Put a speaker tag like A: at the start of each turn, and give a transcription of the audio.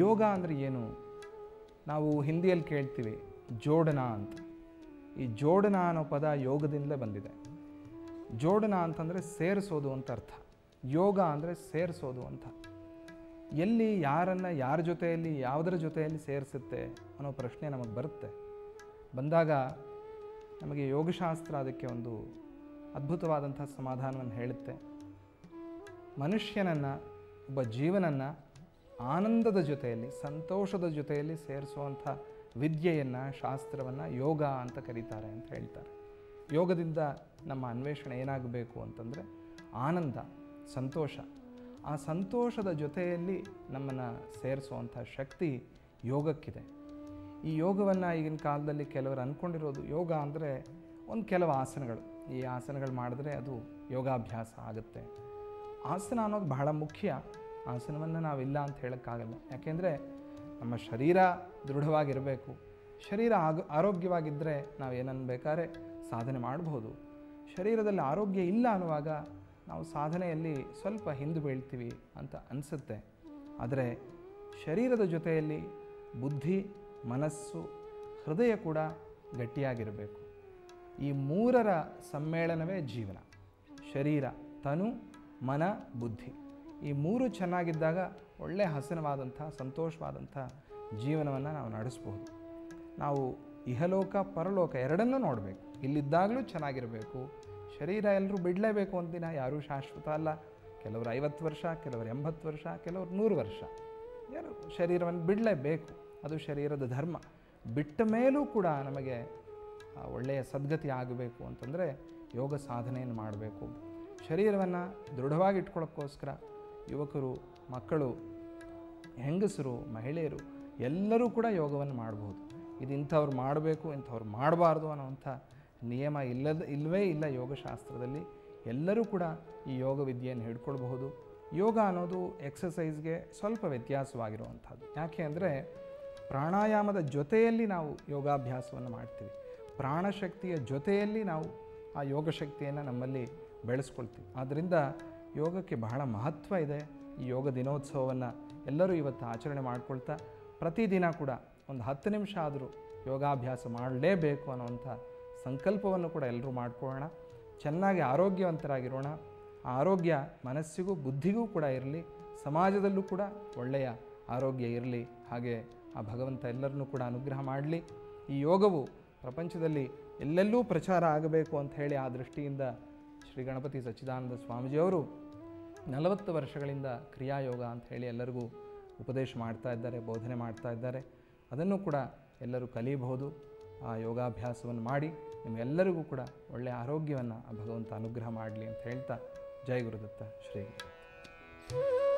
A: ಯೋಗ ಅಂದರೆ ಏನು? ನಾವು ಹಿಂದಿಯಲ್ಲಿ ಕೇಳ್ತೀವಿ ಜೋಡನ ಅಂತ. ಈ ಜೋಡನ ಅನ್ನೋ ಪದ ಯೋಗದಿಂದಲೇ ಬಂದಿದೆ. ಜೋಡನ ಅಂತಂದರೆ ಸೇರಿಸೋದು ಅಂತ ಅರ್ಥ. ಯೋಗ ಅಂದರೆ ಸೇರಿಸೋದು ಅಂತ. ಎಲ್ಲಿ ಯಾರನ್ನು ಯಾರ ಜೊತೆಯಲ್ಲಿ ಯಾವುದರ ಜೊತೆಯಲ್ಲಿ ಸೇರಿಸುತ್ತೆ ಅನ್ನೋ ಪ್ರಶ್ನೆ ನಮಗೆ ಬರುತ್ತೆ. ಬಂದಾಗ ನಮಗೆ ಯೋಗಶಾಸ್ತ್ರ ಅದಕ್ಕೆ ಒಂದು ಅದ್ಭುತವಾದಂಥ ಸಮಾಧಾನವನ್ನು ಹೇಳುತ್ತೆ. ಮನುಷ್ಯನನ್ನು, ಒಬ್ಬ ಜೀವನನ್ನು ಆನಂದದ ಜೊತೆಯಲ್ಲಿ, ಸಂತೋಷದ ಜೊತೆಯಲ್ಲಿ ಸೇರಿಸುವಂಥ ವಿದ್ಯೆಯನ್ನು, ಶಾಸ್ತ್ರವನ್ನು ಯೋಗ ಅಂತ ಕರೀತಾರೆ ಅಂತ ಹೇಳ್ತಾರೆ. ಯೋಗದಿಂದ ನಮ್ಮ ಅನ್ವೇಷಣೆ ಏನಾಗಬೇಕು ಅಂತಂದರೆ ಆನಂದ, ಸಂತೋಷ. ಆ ಸಂತೋಷದ ಜೊತೆಯಲ್ಲಿ ನಮ್ಮನ್ನು ಸೇರಿಸುವಂಥ ಶಕ್ತಿ ಯೋಗಕ್ಕಿದೆ. ಈ ಯೋಗವನ್ನು ಈಗಿನ ಕಾಲದಲ್ಲಿ ಕೆಲವರು ಅಂದ್ಕೊಂಡಿರೋದು ಯೋಗ ಅಂದರೆ ಒಂದು ಕೆಲವು ಆಸನಗಳು. ಈ ಆಸನಗಳು ಮಾಡಿದ್ರೆ ಅದು ಯೋಗಾಭ್ಯಾಸ ಆಗುತ್ತೆ. ಆಸನ ಅನ್ನೋದು ಬಹಳ ಮುಖ್ಯ. ಆಸನವನ್ನು ನಾವಿಲ್ಲ ಅಂತ ಹೇಳೋಕ್ಕಾಗಲ್ಲ. ಯಾಕೆಂದರೆ ನಮ್ಮ ಶರೀರ ದೃಢವಾಗಿರಬೇಕು. ಶರೀರ ಆರೋಗ್ಯವಾಗಿದ್ದರೆ ನಾವು ಏನನ್ನು ಬೇಕಾದ್ರೆ ಸಾಧನೆ ಮಾಡಬಹುದು. ಶರೀರದಲ್ಲಿ ಆರೋಗ್ಯ ಇಲ್ಲ ಅನ್ನುವಾಗ ನಾವು ಸಾಧನೆಯಲ್ಲಿ ಸ್ವಲ್ಪ ಹಿಂದೆ ಬೀಳ್ತೀವಿ ಅಂತ ಅನಿಸುತ್ತೆ. ಆದರೆ ಶರೀರದ ಜೊತೆಯಲ್ಲಿ ಬುದ್ಧಿ, ಮನಸ್ಸು, ಹೃದಯ ಕೂಡ ಗಟ್ಟಿಯಾಗಿರಬೇಕು. ಈ ಮೂರರ ಸಮ್ಮೇಳನವೇ ಜೀವನ. ಶರೀರ, ತನು, ಮನ, ಬುದ್ಧಿ. ಈ ಮೂರು ಚೆನ್ನಾಗಿದ್ದಾಗ ಒಳ್ಳೆಯ ಹಸನವಾದಂಥ, ಸಂತೋಷವಾದಂಥ ಜೀವನವನ್ನು ನಾವು ನಡೆಸ್ಬೋದು. ನಾವು ಇಹಲೋಕ ಪರಲೋಕ ಎರಡನ್ನೂ ನೋಡಬೇಕು. ಇಲ್ಲಿದ್ದಾಗಲೂ ಚೆನ್ನಾಗಿರಬೇಕು. ಶರೀರ ಎಲ್ಲರೂ ಬಿಡಲೇಬೇಕು ಅಂದಿನ ಯಾರೂ ಶಾಶ್ವತ ಅಲ್ಲ. ಕೆಲವರು 50 ವರ್ಷ, ಕೆಲವರು 80 ವರ್ಷ, ಕೆಲವರು 100 ವರ್ಷ. ಯಾರು ಶರೀರವನ್ನು ಬಿಡಲೇಬೇಕು. ಅದು ಶರೀರದ ಧರ್ಮ. ಬಿಟ್ಟ ಮೇಲೂ ಕೂಡ ನಮಗೆ ಒಳ್ಳೆಯ ಸದ್ಗತಿ ಆಗಬೇಕು ಅಂತಂದರೆ ಯೋಗ ಸಾಧನೆಯನ್ನು ಮಾಡಬೇಕು. ಶರೀರವನ್ನು ದೃಢವಾಗಿ ಇಟ್ಕೊಳ್ಳೋಕ್ಕೋಸ್ಕರ ಯುವಕರು, ಮಕ್ಕಳು, ಹೆಂಗಸರು, ಮಹಿಳೆಯರು ಎಲ್ಲರೂ ಕೂಡ ಯೋಗವನ್ನು ಮಾಡ್ಬೋದು. ಇದು ಇಂಥವ್ರು ಮಾಡಬೇಕು, ಇಂಥವ್ರು ಮಾಡಬಾರ್ದು ಅನ್ನೋವಂಥ ನಿಯಮ ಇಲ್ಲವೇ ಇಲ್ಲ ಯೋಗಶಾಸ್ತ್ರದಲ್ಲಿ. ಎಲ್ಲರೂ ಕೂಡ ಈ ಯೋಗ ವಿದ್ಯೆಯನ್ನು ಹಿಡ್ಕೊಳ್ಬಹುದು. ಯೋಗ ಅನ್ನೋದು ಎಕ್ಸಸೈಸ್ಗೆ ಸ್ವಲ್ಪ ವ್ಯತ್ಯಾಸವಾಗಿರುವಂಥದ್ದು. ಯಾಕೆ ಅಂದರೆ ಪ್ರಾಣಾಯಾಮದ ಜೊತೆಯಲ್ಲಿ ನಾವು ಯೋಗಾಭ್ಯಾಸವನ್ನು ಮಾಡ್ತೀವಿ. ಪ್ರಾಣಶಕ್ತಿಯ ಜೊತೆಯಲ್ಲಿ ನಾವು ಆ ಯೋಗ ಶಕ್ತಿಯನ್ನು ನಮ್ಮಲ್ಲಿ ಬೆಳೆಸ್ಕೊಳ್ತೀವಿ. ಆದ್ದರಿಂದ ಯೋಗಕ್ಕೆ ಬಹಳ ಮಹತ್ವ ಇದೆ. ಈ ಯೋಗ ದಿನೋತ್ಸವವನ್ನು ಎಲ್ಲರೂ ಇವತ್ತು ಆಚರಣೆ ಮಾಡ್ಕೊಳ್ತಾ ಪ್ರತಿದಿನ ಕೂಡ ಒಂದು 10 ನಿಮಿಷ ಆದರೂ ಯೋಗಾಭ್ಯಾಸ ಮಾಡಲೇಬೇಕು ಅನ್ನೋವಂಥ ಸಂಕಲ್ಪವನ್ನು ಕೂಡ ಎಲ್ಲರೂ ಮಾಡ್ಕೊಳ್ಳೋಣ. ಚೆನ್ನಾಗಿ ಆರೋಗ್ಯವಂತರಾಗಿರೋಣ. ಆ ಆರೋಗ್ಯ ಮನಸ್ಸಿಗೂ ಬುದ್ಧಿಗೂ ಕೂಡ ಇರಲಿ, ಸಮಾಜದಲ್ಲೂ ಕೂಡ ಒಳ್ಳೆಯ ಆರೋಗ್ಯ ಇರಲಿ. ಹಾಗೆ ಆ ಭಗವಂತ ಎಲ್ಲರನ್ನೂ ಕೂಡ ಅನುಗ್ರಹ ಮಾಡಲಿ. ಈ ಯೋಗವು ಪ್ರಪಂಚದಲ್ಲಿ ಎಲ್ಲೆಲ್ಲೂ ಪ್ರಚಾರ ಆಗಬೇಕು ಅಂತ ಹೇಳಿ ಆ ದೃಷ್ಟಿಯಿಂದ ಶ್ರೀ ಗಣಪತಿ ಸಚ್ಚಿದಾನಂದ ಸ್ವಾಮೀಜಿಯವರು 40 ವರ್ಷಗಳಿಂದ ಕ್ರಿಯಾಯೋಗ ಅಂತ ಹೇಳಿ ಎಲ್ಲರಿಗೂ ಉಪದೇಶ ಮಾಡ್ತಾ ಇದ್ದಾರೆ, ಬೋಧನೆ ಮಾಡ್ತಾ ಇದ್ದಾರೆ. ಅದನ್ನು ಕೂಡ ಎಲ್ಲರೂ ಕಲಿಯಬಹುದು. ಆ ಯೋಗಾಭ್ಯಾಸವನ್ನು ಮಾಡಿ ನಿಮ್ಮೆಲ್ಲರಿಗೂ ಕೂಡ ಒಳ್ಳೆಯ ಆರೋಗ್ಯವನ್ನು ಭಗವಂತ ಅನುಗ್ರಹ ಮಾಡಲಿ ಅಂತ ಹೇಳ್ತಾ, ಜೈ ಗುರುದತ್ತ, ಶ್ರೀ ಗುರು.